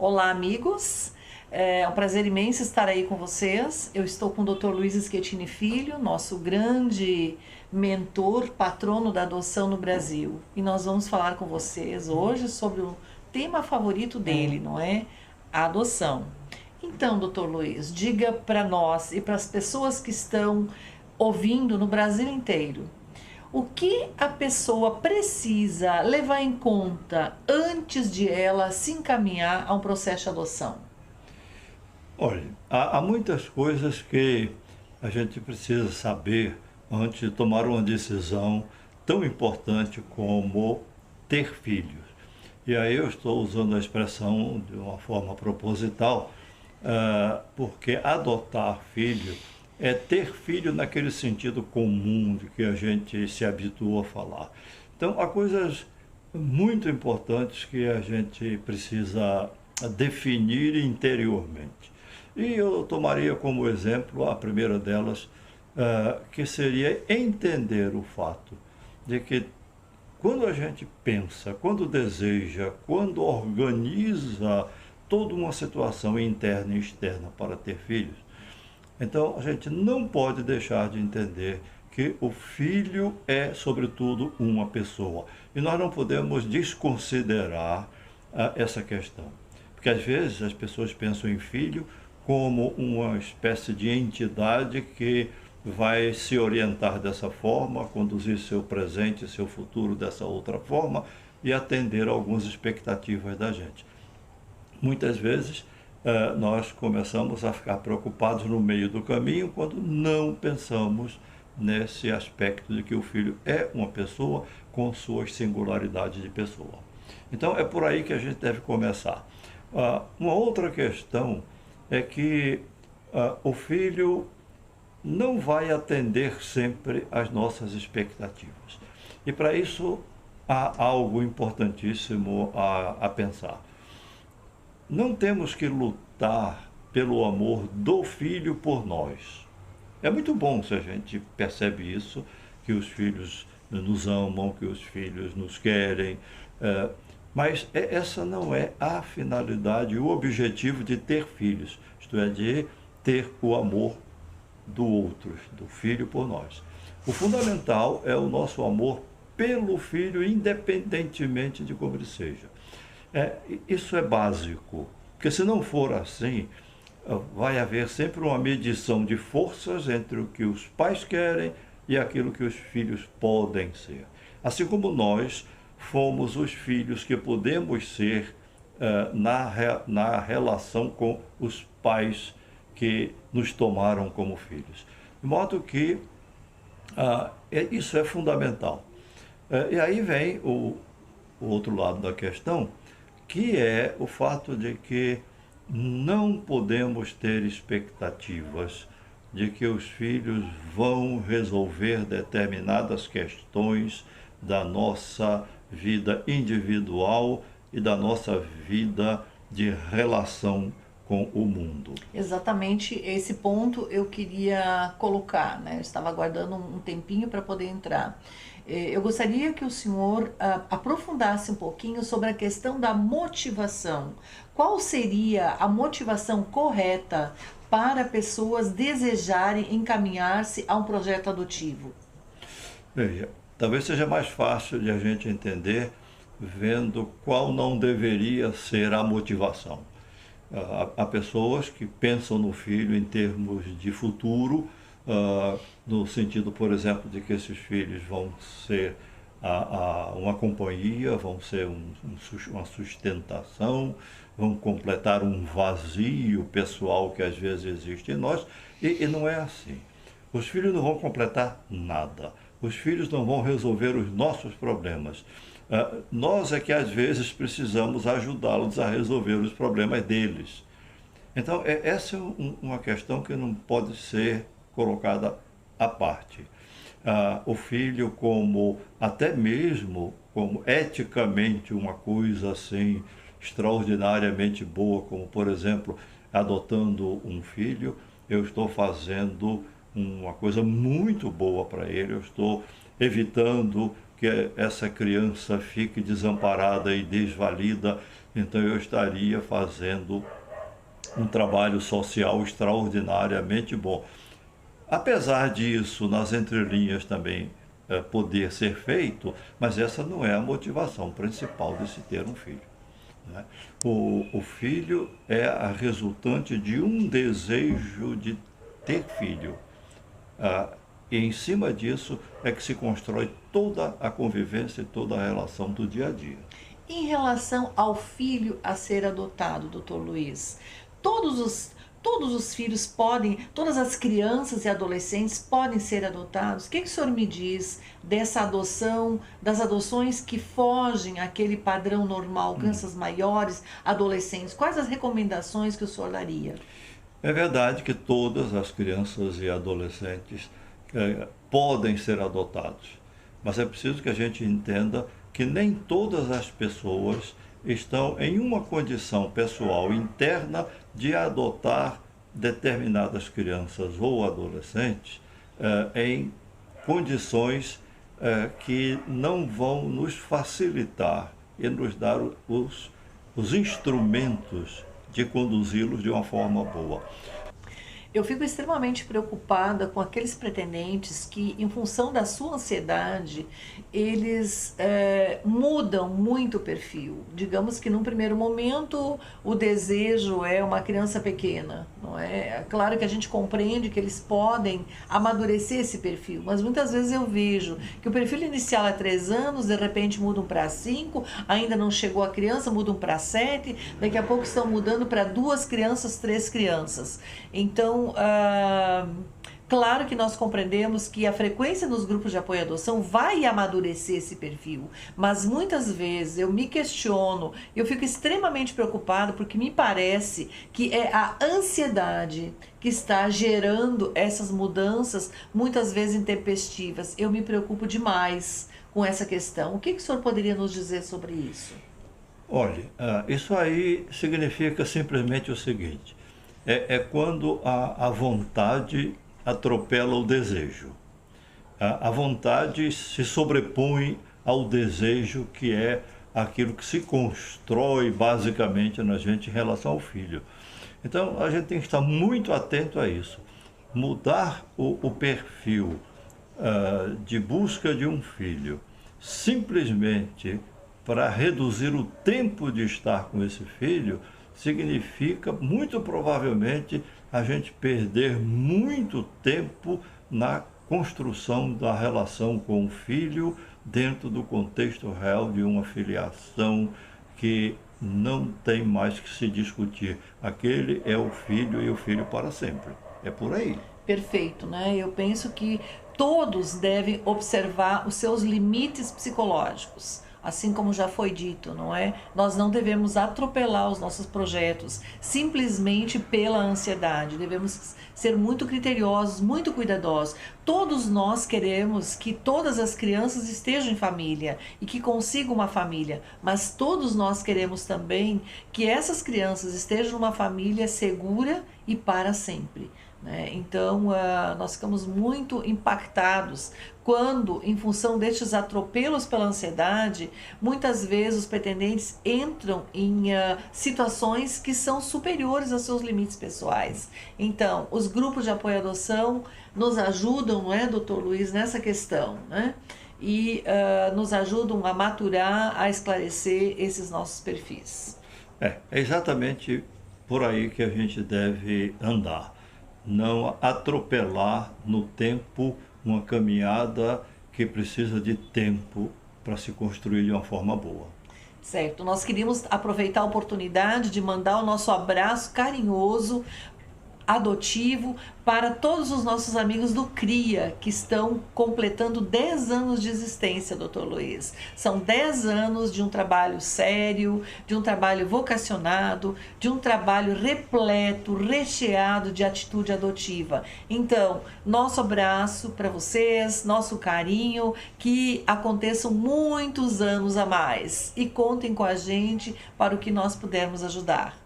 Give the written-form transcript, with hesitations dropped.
Olá, amigos. É um prazer imenso estar aí com vocês. Eu estou com o Dr. Luiz Schettini Filho, nosso grande mentor, patrono da adoção no Brasil. E nós vamos falar com vocês hoje sobre o tema favorito dele, não é? A adoção. Então, Dr. Luiz, diga para nós e para as pessoas que estão ouvindo no Brasil inteiro, o que a pessoa precisa levar em conta antes de ela se encaminhar a um processo de adoção? Olha, há muitas coisas que a gente precisa saber antes de tomar uma decisão tão importante como ter filhos. E aí eu estou usando a expressão de uma forma proposital, porque adotar filho é ter filho naquele sentido comum de que a gente se habitua a falar. Então, há coisas muito importantes que a gente precisa definir interiormente. E eu tomaria como exemplo a primeira delas, que seria entender o fato de que quando a gente pensa, quando deseja, quando organiza toda uma situação interna e externa para ter filhos, então a gente não pode deixar de entender que o filho é, sobretudo, uma pessoa. E nós não podemos desconsiderar essa questão. Porque às vezes as pessoas pensam em filho como uma espécie de entidade que vai se orientar dessa forma, conduzir seu presente e seu futuro dessa outra forma e atender a algumas expectativas da gente. Muitas vezes nós começamos a ficar preocupados no meio do caminho quando não pensamos nesse aspecto de que o filho é uma pessoa com suas singularidades de pessoa. Então é por aí que a gente deve começar. Uma outra questão é que o filho não vai atender sempre às nossas expectativas. E para isso há algo importantíssimo a pensar. Não temos que lutar pelo amor do filho por nós. É muito bom se a gente percebe isso, que os filhos nos amam, que os filhos nos querem, mas essa não é a finalidade, o objetivo de ter filhos, isto é, de ter o amor do outro, do filho por nós. O fundamental é o nosso amor pelo filho, independentemente de como ele seja. Isso é básico, porque se não for assim, vai haver sempre uma medição de forças entre o que os pais querem e aquilo que os filhos podem ser. Assim como nós fomos os filhos que podemos ser na relação com os pais que nos tomaram como filhos. De modo que isso é fundamental. E aí vem o outro lado da questão, que é o fato de que não podemos ter expectativas de que os filhos vão resolver determinadas questões da nossa vida individual e da nossa vida de relação com o mundo. Exatamente esse ponto eu queria colocar, né? Eu estava aguardando um tempinho para poder entrar. Eu gostaria que o senhor aprofundasse um pouquinho sobre a questão da motivação. Qual seria a motivação correta para pessoas desejarem encaminhar-se a um projeto adotivo? Veja, talvez seja mais fácil de a gente entender vendo qual não deveria ser a motivação. Há pessoas que pensam no filho em termos de futuro, no sentido, por exemplo, de que esses filhos vão ser uma companhia, vão ser uma sustentação, vão completar um vazio pessoal que às vezes existe em nós, e não é assim. Os filhos não vão completar nada. Os filhos não vão resolver os nossos problemas. Nós é que às vezes precisamos ajudá-los a resolver os problemas deles. Então, essa é uma questão que não pode ser colocada à parte. O filho como, até mesmo, como eticamente uma coisa assim extraordinariamente boa, como por exemplo, adotando um filho, eu estou fazendo uma coisa muito boa para ele, eu estou evitando que essa criança fique desamparada e desvalida então eu estaria fazendo um trabalho social extraordinariamente bom. Apesar disso, nas entrelinhas também poder ser feito, mas essa não é a motivação principal de se ter um filho, né? O filho é a resultante de um desejo de ter filho. E em cima disso é que se constrói toda a convivência e toda a relação do dia a dia. Em relação ao filho a ser adotado, doutor Luiz, todos os filhos podem, todas as crianças e adolescentes podem ser adotados? O que o senhor me diz dessa adoção, das adoções que fogem àquele padrão normal, crianças maiores, adolescentes? Quais as recomendações que o senhor daria? É verdade que todas as crianças e adolescentes podem ser adotados, mas é preciso que a gente entenda que nem todas as pessoas estão em uma condição pessoal interna de adotar determinadas crianças ou adolescentes em condições que não vão nos facilitar e nos dar os instrumentos de conduzi-los de uma forma boa. Eu fico extremamente preocupada com aqueles pretendentes que, em função da sua ansiedade, eles mudam muito o perfil. Digamos que, num primeiro momento, o desejo é uma criança pequena, não é? É claro que a gente compreende que eles podem amadurecer esse perfil, mas muitas vezes eu vejo que o perfil inicial é 3 anos, de repente mudam para 5, ainda não chegou a criança, mudam para 7, daqui a pouco estão mudando para 2 crianças, 3 crianças. Então, claro que nós compreendemos que a frequência nos grupos de apoio à adoção vai amadurecer esse perfil, mas muitas vezes eu me questiono, eu fico extremamente preocupado porque me parece que é a ansiedade que está gerando essas mudanças, muitas vezes intempestivas. Eu me preocupo demais com essa questão. O que o senhor poderia nos dizer sobre isso? Olha, isso aí significa simplesmente o seguinte: é quando a vontade atropela o desejo. A vontade se sobrepõe ao desejo, que é aquilo que se constrói basicamente na gente em relação ao filho. Então a gente tem que estar muito atento a isso. Mudar o perfil de busca de um filho simplesmente para reduzir o tempo de estar com esse filho significa, muito provavelmente, a gente perder muito tempo na construção da relação com o filho dentro do contexto real de uma filiação que não tem mais que se discutir. Aquele é o filho e o filho para sempre. É por aí. Perfeito, né? Eu penso que todos devem observar os seus limites psicológicos. Assim como já foi dito, não é? Nós não devemos atropelar os nossos projetos simplesmente pela ansiedade. Devemos ser muito criteriosos, muito cuidadosos. Todos nós queremos que todas as crianças estejam em família e que consigam uma família, mas todos nós queremos também que essas crianças estejam numa família segura e para sempre. Então, nós ficamos muito impactados quando, em função destes atropelos pela ansiedade, muitas vezes os pretendentes entram em situações que são superiores aos seus limites pessoais. Então, os grupos de apoio à adoção nos ajudam, não é, doutor Luiz, nessa questão, né? E nos ajudam a maturar, a esclarecer esses nossos perfis. É exatamente por aí que a gente deve andar. Não atropelar no tempo uma caminhada que precisa de tempo para se construir de uma forma boa. Certo, nós queríamos aproveitar a oportunidade de mandar o nosso abraço carinhoso, adotivo, para todos os nossos amigos do CRIA, que estão completando 10 anos de existência, doutor Luiz. São 10 anos de um trabalho sério, de um trabalho vocacionado, de um trabalho repleto, recheado de atitude adotiva. Então, nosso abraço para vocês, nosso carinho, que aconteçam muitos anos a mais. E contem com a gente para o que nós pudermos ajudar.